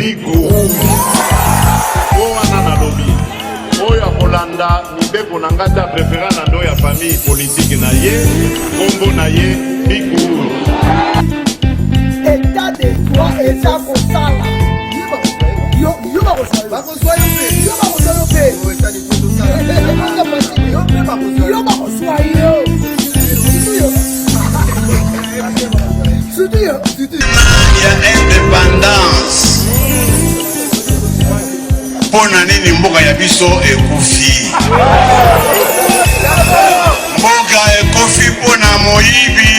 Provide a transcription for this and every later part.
Big Room. Owana na lobi. Oya Kolanda, mibeko na ngata préféré na ndo ya famille politique na ye, kombo na ye, Big Room. État de droit et ça kosala. Yo ba kosala. Ba kosala yo. Yo ba kosala yo. État de droit kosala. Yo ba kosala yo. Il y a indépendance. Pona nini mboka ya biso ekufi. Mboka ekufi pona moyibi.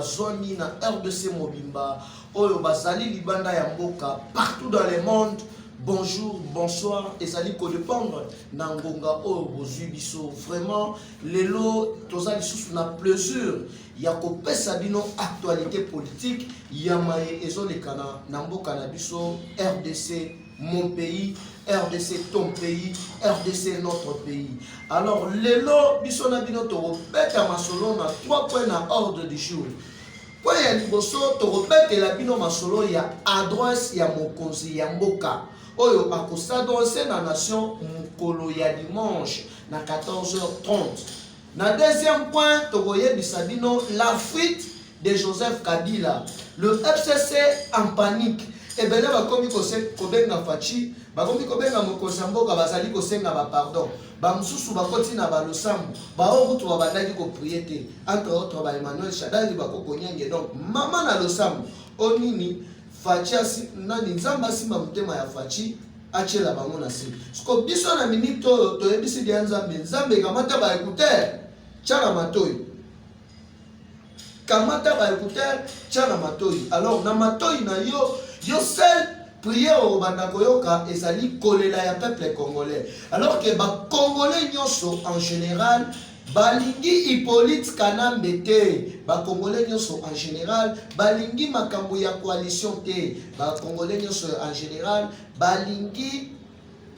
Zoni na RDC Mobimba, Oyo Basali Libanda ya Mboka, partout dans le monde. Bonjour, bonsoir, et ça dit qu'on dépendre Nangonga Oyo Bozubiso. Vraiment, Lelo, Tozali sous na plaisir. Yako Pesabino, actualité politique, Yamae Ezo le Kana, Nambo Canabiso, RDC, mon pays, RDC, ton pays, RDC, notre pays. Alors, Lelo, Bisona Bino Toro, Beta Masolo, na 3 points à ordre du jour. Point ya liboso to repete la bino masolo ya adresse ya mokonzi ya mboka oyo akosada na nation mukolo ya dimanche na 14h30. Na deuxième point to koyebisa bino la fuite de Joseph Kabila, le FCC en panique. Ebele bakomi kobenga fachi, bakomi kobenga mokonzi mboka bazali kosenga ba pardon. Bamsusu bakoti na balosambu baokutu babandaki ko prier entre autres ba Emmanuel Shadali bakoko nyenge. Donc mama na losambu onini fachi nani nzamba simba mutema ya fachi achela bango na se. Sko biso na minute to yebisi dia nzambe kamata ba écouteur chana matoi. Kamata ba écouteur chana matoi. Alors na matoi na yo seul prière au Bandakoyoka et ça lit kolela ya peuple congolais. Alors que ba congolais nyoso en général balingi Hippolyte Kanambe te, ba congolais nyoso en général balingi makambo ya coalition te, ba congolais nyoso en général balingi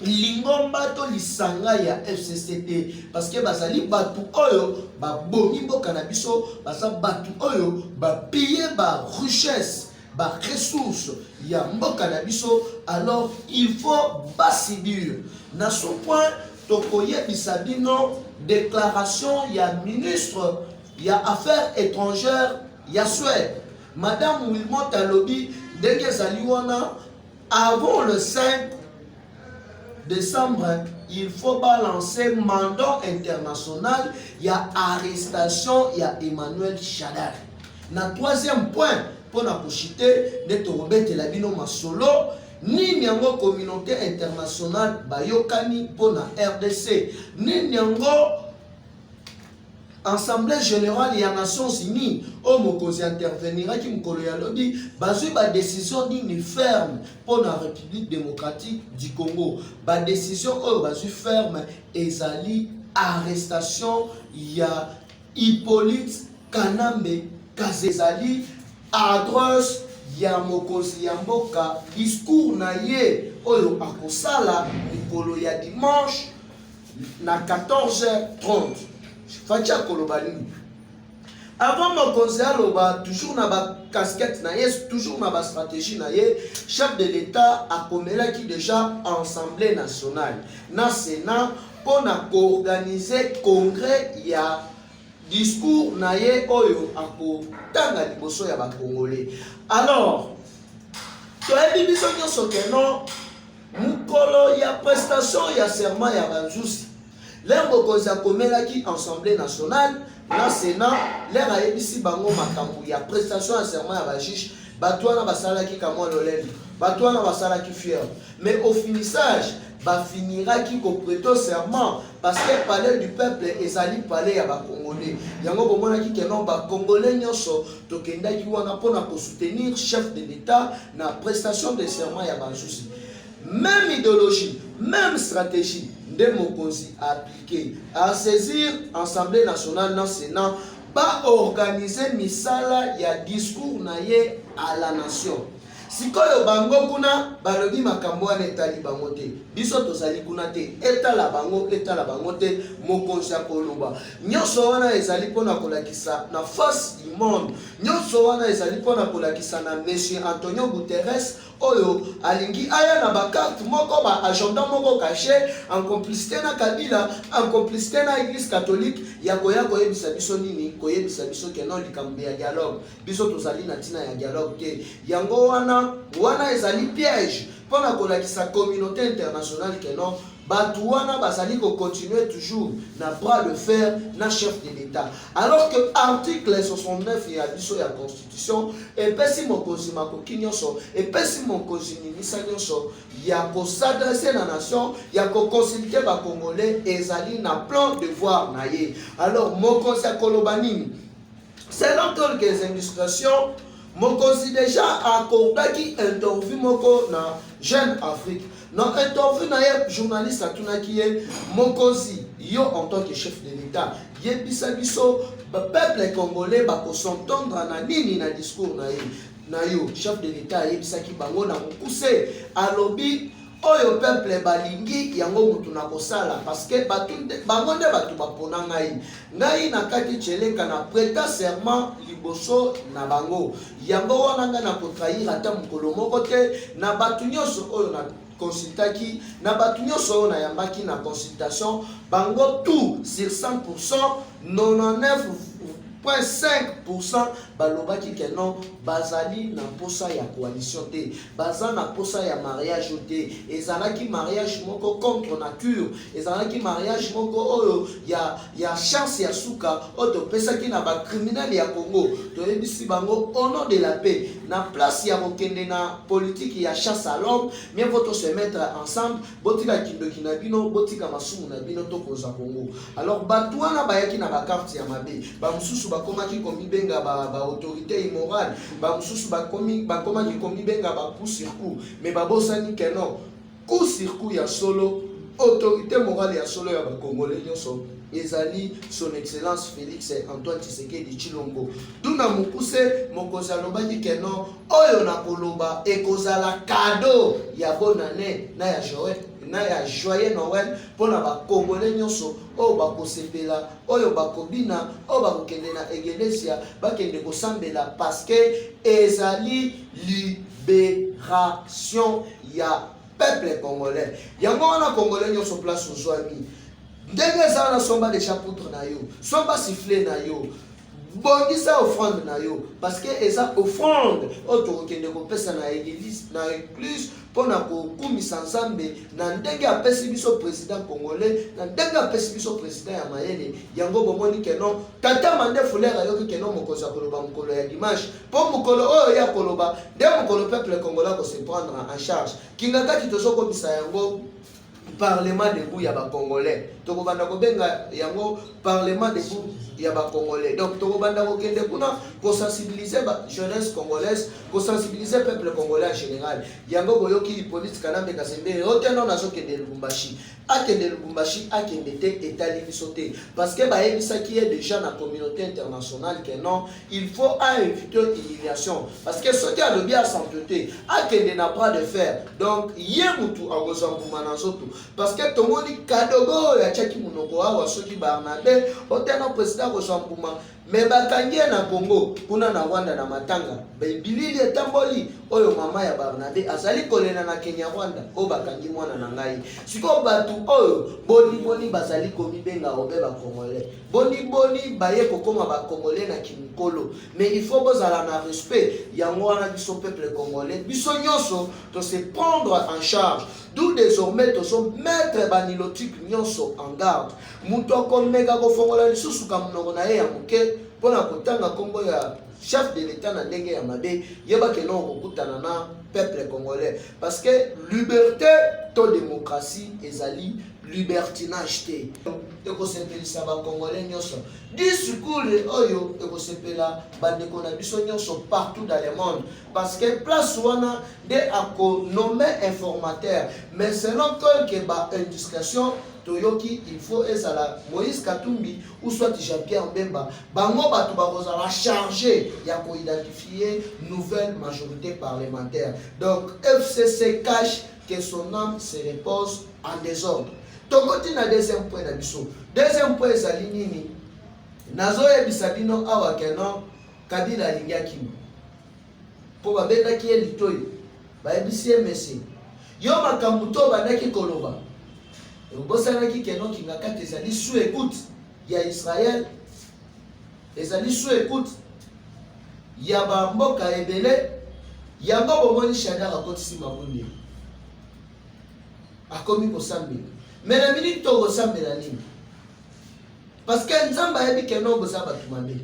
lingomba to lisanga ya FCCT parce que bazali batu oyo ba bomi mboka na biso, baza batu oyo ba piller ba richesse ba ressources ya mboka na biso. Alors il faut basidir na son point tokoye bisabino déclaration ya ministre ya affaires étrangères ya Suède madame Wilmot Alobi ndenge zali wana avant le 5 décembre il faut balancer mandat international ya arrestation ya Emmanuel Shadari. Na troisième point pour na pochite de torobete la bino masolo ni nyango communauté internationale bayokani pour na RDC ni nyango Assemblée générale ya Nations Unies au mokozi intervenira ki mkolo ya lobby bazui ba décision ni ferme pour la République démocratique du Congo. Ba décision bazui ferme ezali arrestation ya Hippolyte Kanambe Kazezali adresse ya mokozi ya mboka discours na ye oyo akosala mkolo ya dimanche na 14h30. Facha kolobani. Avant mokonzi aloba toujours na ba casquette na ye, toujours na ba stratégie na ye, chef de l'État a komelaki déjà Assemblée nationale na Sénat pour na organiser congrès ya discours na ye oyo ako tanga liboso ya ba Congolais. Alors toyebi biso nyonso ke non mukolo ya prestation ya serment ya banzusi lembo koza komelaki Assemblée nationale na Sénat l'air ayebisi bango makambo ya prestation ya serment ya bajuge bato wana basalaki kamwa lolendo bato wana basalaki fier mais au finissage bafiniraki koprêter serment parce que palais du peuple ezali palais ya bakongolais yango bomonaki ke non bakongolais nyonso tokendaki wana mpona kosoutenir chef de l'État na prestation de serment ya banzusi. Même idéologie, même stratégie de mokonzi appliqué à saisir Assemblée nationale dans Sénat ba organiser misala ya discours na ye à la nation. sikoyo bango kuna balobi makambo wana etali bango te biso tozali kuna te etala bango te mokonzi akoloba nyonso wana ezali mpona kolakisa na face du monde nyonso wana ezali mpona kolakisa na monsieur Antonio Guterres oyo alingi aya na bakarte moko ba agenda moko caché en complicité na Kabila en complicité na église catholique ya koya koyebisa biso nini koyebisa biso ke non likambo ya dialogue biso tozali na tina ya dialogue te yango wana ezali piège mpona kolakisa communauté internationale ke non bato wana bazali continuer toujours na bras de fer na chef de l'État alors que article 69 ya biso ya constitution epesi mokonzi makoki nyonso epesi mokonzi nimisa nyonso ya kosadresse na nation ya koconsulte bakongolais ezali na plan de voir na ye alors mokonzi akoloba nini selon quelques indications mokonzi déjà akordaki interview moko na Jeune Afrique dans interview na ye journaliste atunaki ye mokonzi yo en tant que chef de l'État yebisa biso peuple congolais bakosentendre na nini na discours na yo chef de l'État yebisaki bango na mokuse alobi oyo peuple balingi yango mutu na kosala parce que bango nde bato bapona ngai nakati cheleka na prêta serment liboso na bango yango wana nga na kotrahir ata mokolo moko te na bato nyonso oyo na consultaki na bato nyonso oyo nayambaki na consultation bango tout sur 100% 99.5% balobaki ke non bazali na posa ya coalition te baza na posa ya mariage te ezalaki mariage moko contre nature ezalaki mariage moko oyo ya chance ya suka oyo topesaki na bacriminel ya Congo toyebisi bango au nom de la paix na place ya kokende na politique ya chasse à l'homme mieux vaut se mettre ensemble botika kindoki na bino botika masumu na bino tokoza Congo alors bato wana bayaki na bakarte ya mabe bamususu bakomaki komibenga ba autorité immorale bamususu bakomaki komibenga ba coup sur coup mais babosani ke non coup sur coup ya solo autorité morale ya solo ya bakongolais nyonso ezali son excellence Félix Antoine Tshisekedi Tshilombo tuna mokuse mokonzi alobaki ke non oyo na koloba ekozala cadeau ya bonne année na ya joyeux Noël pona bakongolais nyonso oyo bakosepela oyo bakobina oyo bakokende na eglise bakende kosambela parce que ezali libération ya peuple congolais yango wana congolais nyonso place ozwami ndenge ezala na somba de chapitre na yo somba sifflet na yo bongisa offrande na yo parce que eza offrande oyo tokokende kopesa na église mpona kokumisa nzambe na ndenge apesi biso président congolais na ndenge apesi biso président ya mayele yango bomoni ke non tata mande fulere ayoki ke non mokonzi akoloba mokolo ya dimanche mpo mokolo oyo ya koloba nde mokolo peuple congolais kose prendre en charge kingakaki tozokomisa yango parlement debout ya bakongolais tokobanda kobenga yango parlement debout ya bakongolais donc tokobanda kokende kuna kosensibiliser ba jeunesse congolaise kosensibiliser peuple congolais en général yango boyoki politique na mbeka sembe oteno nazokende Lubumbashi akende Lubumbashi akende te etali biso te parce que bayebisaki ye déjà na communauté internationale que non il faut éviter l'humiliation parce que soki alobi ya sainteté akende na bras de fer donc ye mutu akozambuma na nzoto parce que tomoni kadogo ya tchaki munoko awa soki Barnabé oteno président kozambuma mais bakangi na Congo kuna na Rwanda na matanga bilili etamboli oyo mama ya Barnabé azali kolena na Kenya Rwanda o bakangi mwana na ngai siko batu oyo boni bazali komibenga obe ba congolais boni baye kokoma ba congolais na kimikolo mais il faut bozala na respect yango wana biso peuple congolais biso nyonso to se prendre en charge d'où désormais to so mettre banilotique nyonso en garde muto komeka kofongola lisusu kamunoko na ye ya muke pona kotanga kombo ya chef de l'État na ndenge ya mabe yeba ke non kokutana na peuple congolais parce que liberté to démocratie ezali libertinage te ekosepelisa bakongolais nyonso discours oyo ekosepela bandeko na biso nyonso partout dans le monde parce que place wana nde akonome informateur mais selon quelques indiscrétion toyoki il faut ezala Moïse Katumbi ou soit Jean-Pierre Mbemba bango bato bakozala chargé il y a pour identifier nouvelle majorité parlementaire. Donc FCC cache que son âme se repose en désordre. Donc on a deuxième point d'abissou. Deuxième point c'est l'inini. Nazoye bisabino awa kenon Kabila lingiakimo. Pour babenda qui est litoyo. Ba ebisi MSC. Yo makamuto bandaki koloba. Bosanaki kenon kingakate ezali sous écoute ya Israël. Ezali sous écoute ya ba mboka ebele. Yango bomoni shadara kotisi mabundi. Akomi kosambi. Mais la minute to kosambela nini? Parce que Nzamba yebi kenon bosaba tumabe.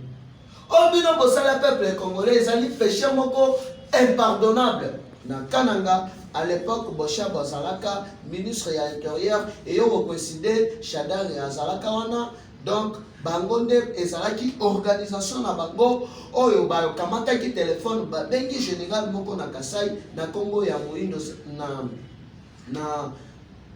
Obino bosala peuple congolais ezali péché moko impardonnable. Na Kananga à l'époque Bosha Bazalaka ministre ya intérieur et yo coïncide Shadar et Azalaka wana donc bangonde ezalaki organisation na bango oyo ba kamata ki téléphone ba bengi général moko na Kasai na Congo ya Moindo na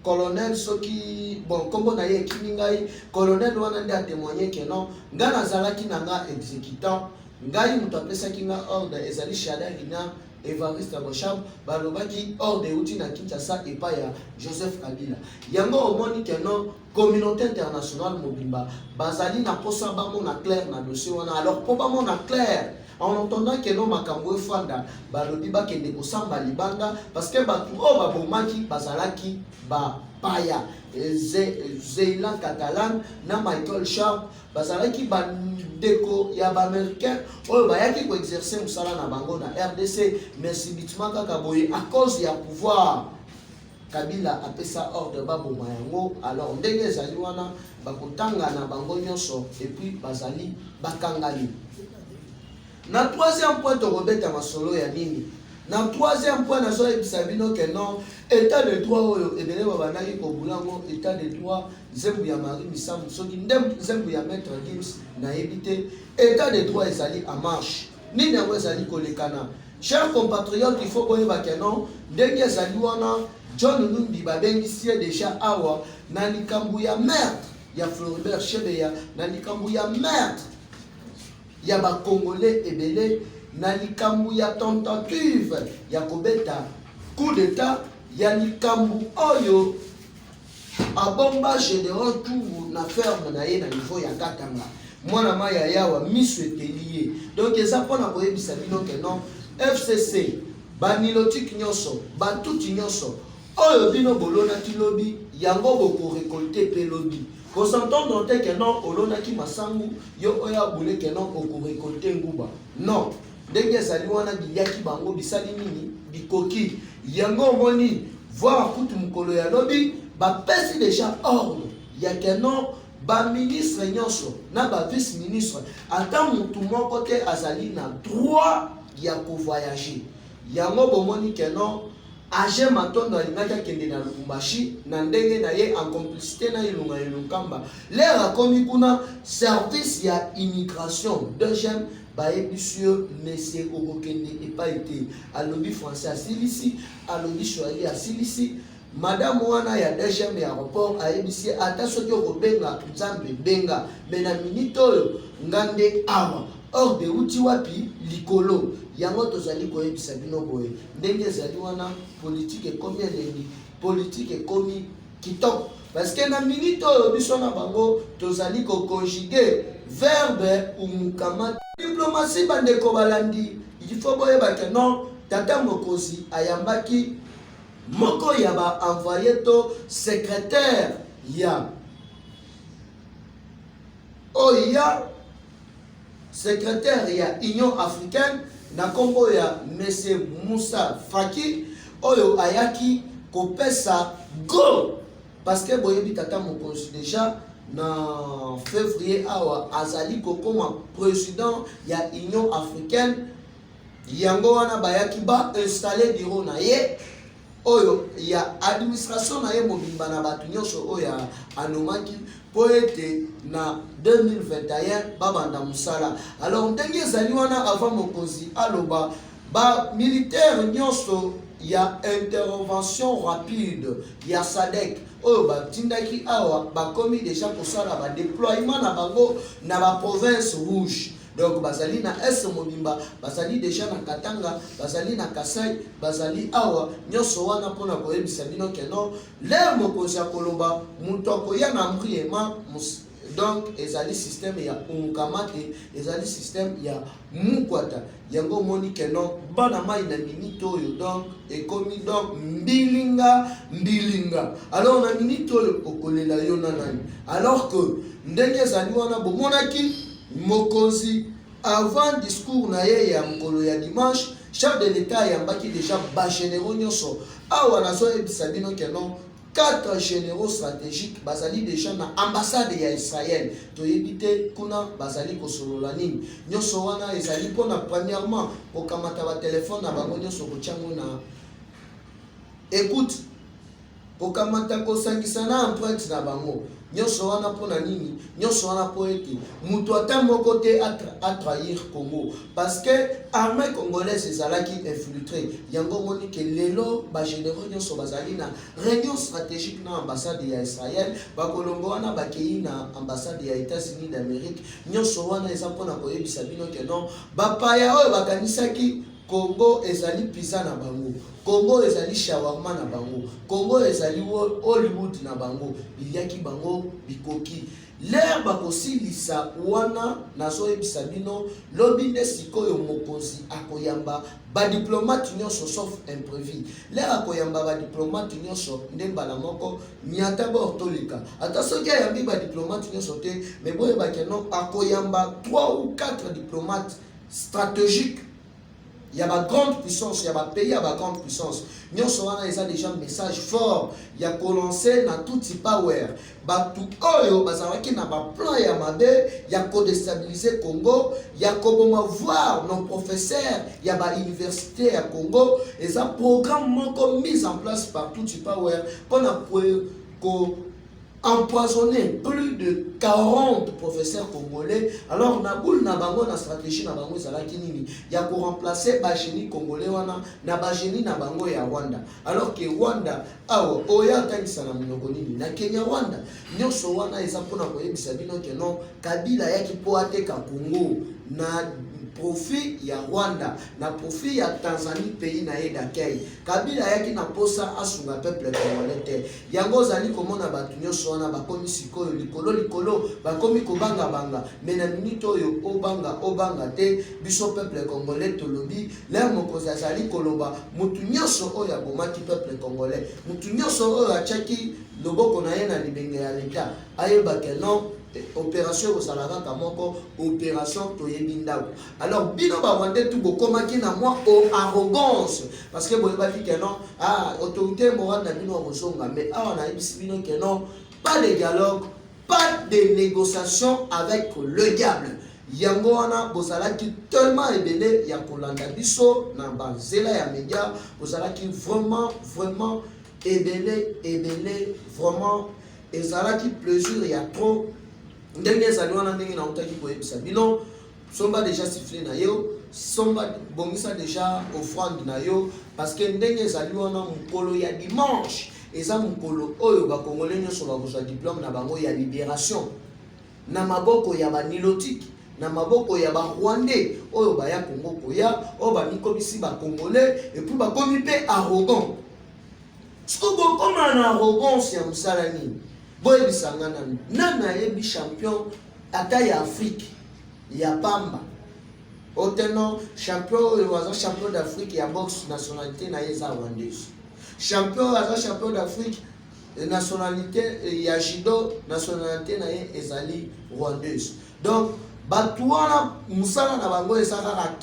colonel soki bon kombo na ye kiningai colonel wana ndi a témoigner que non ngana zalaki nanga exécutant ngai muto apesaki nga ordre ezali Shadar ina Evariste Boshab balobaki ordre uti na Kinshasa epa ya Joseph Kabila yango omoni que non communauté internationale mobimba bazali na posa ba mona clair na dossier wana alors po ba mona clair en entendant que non makambo efanda balobi ba kende kosamba libanda parce que batu o babomaki bazalaki ba paya Zeylan Catalan na Michael Sharp bazalaki bandeko ya ba américain oyo bayaki ko exercer musala na bango na RDC mais subitement kaka boye à cause ya pouvoir Kabila apesa ordre baboma yango alors ndenge ezali wana bakotanga na bango nyonso et puis bazali bakangani. Na troisième point to robeta masolo ya nini. Na troisième point nazo ebisa bino que non état de droit oyo ebele babanaki ko bulango état de droit zembu ya Marie Misambu soki ndem zembu ya maître Gims na ebité état de droit ezali en marche. Nini yango ezali kolekana. Chers compatriotes, il faut koyeba que non ndenge ezali wana John Numbi babengisi déjà awa na likambu ya meurtre ya Floribert Chebeya na likambu ya meurtre ya ba Congolais ebele na likambu ya tentative ya kobeta coup d'état ya likambu oyo abomba général tout na ferme na ye na niveau ya Katanga mwana maya yawa miswetelier donc eza pona koyebisa bino que non FCC banilotique nyonso batuti nyonso oyo bino bolona tilobi yango boko récolter pe lobi ko s'entendre que non olona ki masangu yo oya bule que non oko récolter nguba non ndenge ezali wana biyaki bango bisali nini bikoki yango moni voir kutu mukolo ya lobi bapesi déjà ordre ya que non ba ministre nyonso na ba vice ministre ata mutu moko te azali na droit ya ko voyager yango bomoni que non Age Matondo alingaki akende na Lubumbashi na ndenge na ye en complicité na Ilunga Ilunkamba l'air akomi kuna service ya immigration deuxième baebisio monsieur okokende epa été alobi français asilisi alobi swahili asilisi madame wana ya deuxième aéroport aebisi ata soki okobenga nzambe benga mais na minute oyo ngande awa or de uti wapi likolo yango tozali koyebisa bino boye ndenge ezali wana politique ekomi elengi politique ekomi kitoko parce que na minute oyo biso na bango tozali koconjuguer verbe umukama diplomatie bandeko balandi il faut boyeba que non tata mokosi ayambaki moko ya ba envoyé to secrétaire ya oya secrétaire ya Union africaine na kombo ya monsieur Moussa Faki oyo ayaki kopesa go parce que boyebi tata mokonzi déjà na février awa azali kokoma président ya Union africaine yango wana bayaki ba installer bureau na ye oyo ya administration na ye mobimba na bato nyonso oyo anomaki po ete na 2021 babanda musala alors ndenge ezali wana avant mokonzi aloba ba militaire nyonso ya intervention rapide ya SADC oyo batindaki awa bakomi déjà kosala ba déploiement na bango na ba province rouge Donc bazali na est mobimba, bazali déjà na Katanga, bazali na Kasai, bazali awa nyonso wana pona koyebisa bino ke non le mokonzi ya koloba mutu akoya na mbriema. Donc ezali système ya umukamate, ezali système ya mukwata yango moni ke non bana mai na minute oyo donc ekomi donc mbilinga alors na minute oyo okolela yo na nani alors que ndenge ezali wana bomonaki mokonzi avant discours na ye ya mokolo ya dimanche chef de l'état yambaki déjà ba généraux nyonso awa nazo ebisa bino ke non 4 généraux stratégiques bazali déjà na ambassade ya Israël to yebite kuna bazali ko solola nini nyonso wana ezali pona premièrement okamata ba téléphone na bango nyonso ko tiango na écoute okamata ko sangisa na empreinte na bango nyonso wana pona nini nyonso wana po ete mutu ata moko te à trahir Congo parce que armée congolaise ezalaki infiltré yango moni ke lelo ba généraux nyonso bazali na réunion stratégique na ambassade ya Israël bakolongo wana bakei na ambassade ya États-Unis d'Amérique nyonso wana eza pona koyebisa bino ke non bapaya oyo bakanisaki Congo ezali pizza na bango, Congo ezali shawarma na bango, Congo ezali Hollywood na bango, biliaki bango bikoki. L'air bakosi lisa wana nazo ebisa bino lobi nde sikoyo mokonzi akoyamba ba diplomate nyonso sauf imprévu. L'air akoyamba ba diplomate nyonso nde mbala moko nyata bortolika. Ata soki ayambi ba diplomate nyonso te, mais boye bakeno akoyamba 3 ou 4 diplomates stratégiques. Il y a ma grande puissance, il y a ma pays, il y a ma grande puissance. Nous sommes déjà un message fort. Il y a commencé dans tout ce power. Batu oyo bazaraki na ba plan ya mabe, il y a ko déstabiliser Congo, il y a comment voir nos professeurs, il y a ba université à Congo, et ça programme mis en place par tout ce power pour empoisonner plus de 40 professeurs congolais. Alors na boule na bango na stratégie na bango ezalaki nini ya ko remplacer ba génie congolais wana na ba génie na bango ya Rwanda. Alors que Rwanda awo oya tangisa na minoko nini na Kenya Rwanda nyonso wana eza pona koyebisa bino ke non Kabila yaki po ateka Congo na profit ya Rwanda na profit ya Tanzanie pays na ye d'accueil. Kabila yaki na posa asunga peuple congolais te. Yango zali komona batu nyonso wana bakomi sikoyo likolo bakomi kobanga banga mais na minute oyo obanga te biso peuple congolais tolobi l'air mokozi azali koloba mutu nyonso oyo abomaki peuple congolais mutu nyonso oyo achaki loboko na ye na libenge ya l'État ayeba ke non opération au Salava Kamoko, opération Toyebindao. Alors, bino bawande tout bokomaki na moi au arrogance parce que boyeba dit que non, autorité morale na bino bosonga mais on a dit bino que non, pas de dialogue, pas de négociation avec le diable. Yango wana bozalaki tellement ebele ya kolanda biso na banzela ya média, bozalaki vraiment ebele vraiment ezalaki plaisir ya trop. Ndenge ezali wana ndenge na utaki koyebisa bino somba déjà sifflé na yo somba bongisa déjà offrande na yo parce que ndenge ezali wana mukolo ya dimanche eza mukolo oyo ba congolais nyonso bakozwa diplôme na bango ya libération na maboko ya banilotique na maboko ya ba rwandais oyo baya Congo koya oyo bamikomisi ba congolais et puis bakomi pe arrogant siko koma na arrogance ya musala nini boye bisangana nana yebi champion ata ya Afrique ya pamba oteno champion waza champion d'Afrique ya boxe nationalité na yeza rwandaise champion waza champion d'Afrique nationalité ya judo nationalité na ye ezali rwandaise. Donc batwana musala na bango esaka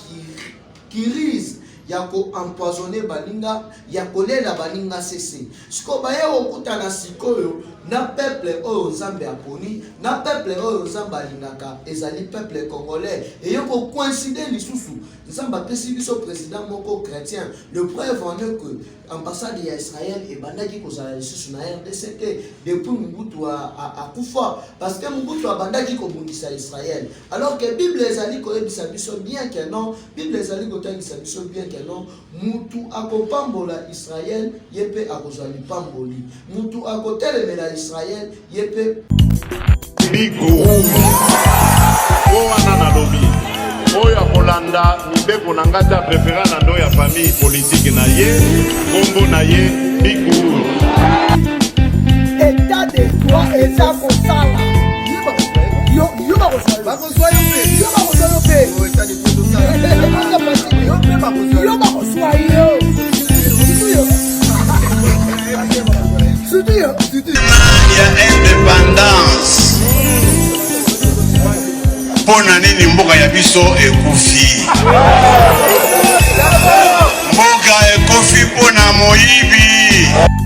kirise ya ko empoisonner balinga ya kolela balinga sese siko baye okutana sikoyo na peuple oyo Nzambe aponi na peuple oyo Nzambe alingaka ezali peuple congolais et yoko coïncider lisusu Nzambe apesi biso président moko chrétien le preuve en est que ambassade ya Israël et bandaki kozala lisusu na RDC depuis Mobutu a kufa parce que Mobutu abandaki kobundisa Israël alors que Bible ezali koyebisa biso bien que non Bible ezali kotangisa biso bien que non mutu akopambola Israël yepe akozwa lipamboli mutu akotelemela Israël yepe Big Room. Oh, anana lobi. oyo akolanda mibeko na ngata préféré na ndo ya famille politique na ye kombo na ye Bikuru. État de droit eza kosala yo bakozwa yo mpe yo bakozwa yo ya indépendance mpona nini mboka ya biso ekufi mboka ekufi mpona moyibi